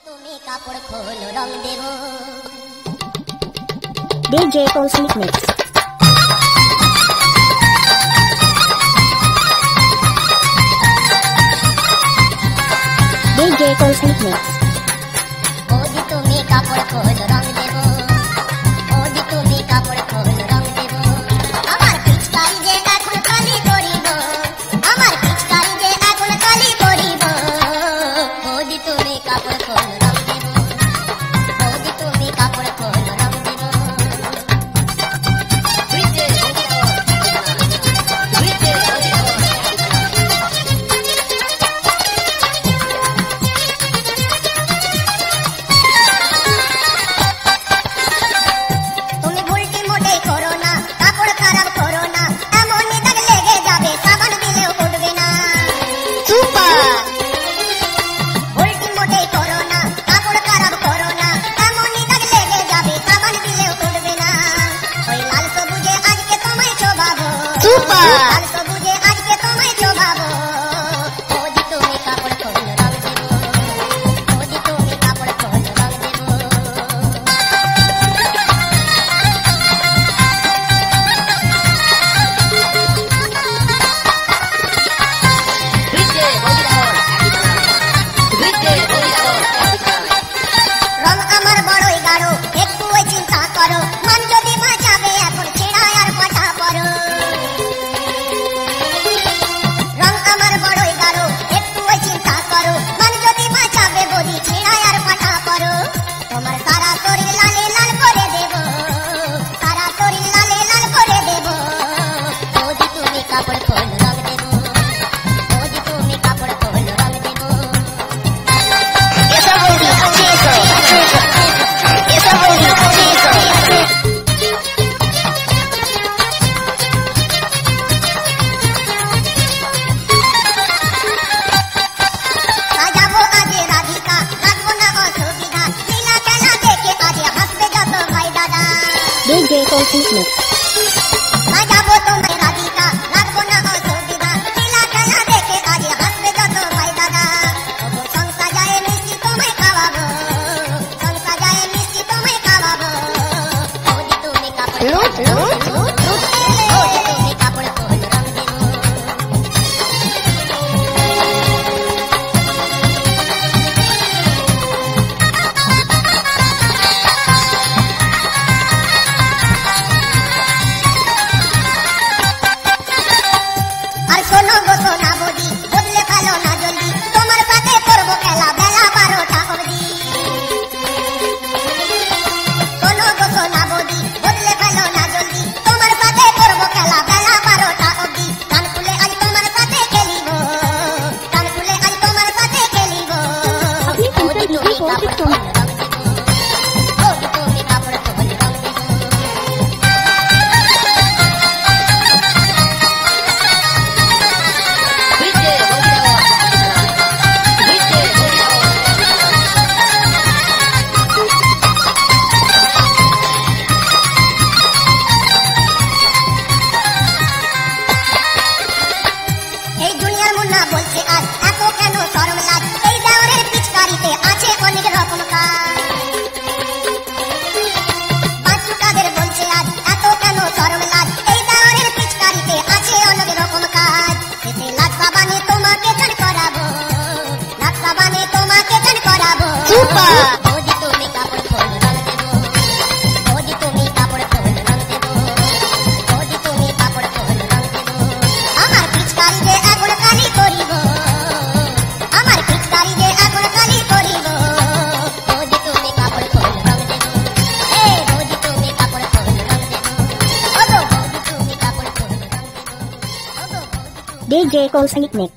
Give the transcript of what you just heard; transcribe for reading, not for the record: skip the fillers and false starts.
তুমি কাপড় খোলো রং দেব DJ Cosmic Mix DJ Cosmic Mix ওদি তুমি কাপড় খোলো রং দেব ওদি তুমি কাপড় খোলো রং দেব আমার পিচকারি যে এখন কালি করিব আমার পিচকারি যে এখন কালি করিব ওদি তুমি কাপড় খোলো রং দেব ওদি তুমি কাপড় খোলো রং দেব তুমি ভুলটি মোটেই করো না কাপড় খারাপ করো না এমনই দাগ লেগে যাবে সাবান দিলেও উঠবে না সুপার ভুলটি মোটেই করো না কাপড় খারাপ করো না এমনই দাগ লেগে যাবে সাবান দিলেও উঠবে না ওই লাল সবুজে আজকে তোমায় শোভাবো সুপার লাল সবুজে আজকে তোমায় শোভাবো ওদি তুমি কাপড় খোলো রং দেব ওদি তুমি কাপড় খোলো রং দেব রং আমার বড়ই গাঢ় একটু ওই চিন্তা করো মন যদি বাঁচাবে এখন ছেঁড়া আর পাঠা পড়ো রং আমার বড়ই গাঢ় একটু ওই চিন্তা করো মন যদি বাঁচাবে বলি ছেঁড়া আর পাঠা পড়ো তোমার সারা শরীর লালে লাল করে দেব সারা শরীর লালে লাল করে দেব ওদি তুমি কাপড় খোলো রং দেব ওদি তুমি কাপড় খোলো রং দেব সাজাবো আজে রাধিকা রাখবো না অসুবিধা লীলা খেলা দেখে আজে হাসবে যত ভাই দাদা DJ Cosmic Mix সাজাবো তোমায় রাধিকা রাখবো না অসুবিধা লীলা খেলা দেখে আজে হাসবে যত ভাই দাদা ওগো সং সাজায়ে মিষ্টি তোমায় খাওয়াবো সং সাজায়ে মিষ্টি তোমায় খাওয়াবো ওদি তুমি কাপড় ওদি তুমি কাপড় খোলো রং দেব আর শোনো গো সোনা বদি বদলে ফেলো না জলদি তোমার সাথে করবো খেলা বেলা 12টা অবধি শোনো গো সোনা বদি বদলে ফেলো না জলদি তোমার সাথে করবো খেলা বেলা 12টা অবধি কান খুলে আজ তোমার সাথে খেলিব কান খুলে আজ তোমার সাথে খেলিব আপনি শুনছেন DJ Cosmic Mix ওদি তুমি কাপড় খোলো রং দেব এই দুনিয়ার মুন্না বলছে আজ এত কেন শরম লাজ এই দেওরের পিচকারিতে আছে অনেক রকম কাজ বাচ্চু কাদের বলছে আজ এত কেন শরম লাজ এই দেওরের পিচকারিতে আছে অনেক রকম কাজ এতে লাজ সাবানে তোমাকে চান করাবো লাজ সাবানে তোমাকে চান করাবো ওদি তুমি কাপড় খোলো রং দেব ওদি তুমি কাপড় খোলো রং দেব ওদি তুমি কাপড় খোলো রং দেব আমার পিচকারি যে এখন কালি করিব আমার পিচকারি যে এখন কালি করিব ওদি তুমি কাপড় খোলো রং দেব ওদি তুমি কাপড় খোলো রং দেব ওগো ওদি তুমি কাপড় খোলো রং দেব ওগো DJ Cosmic Mix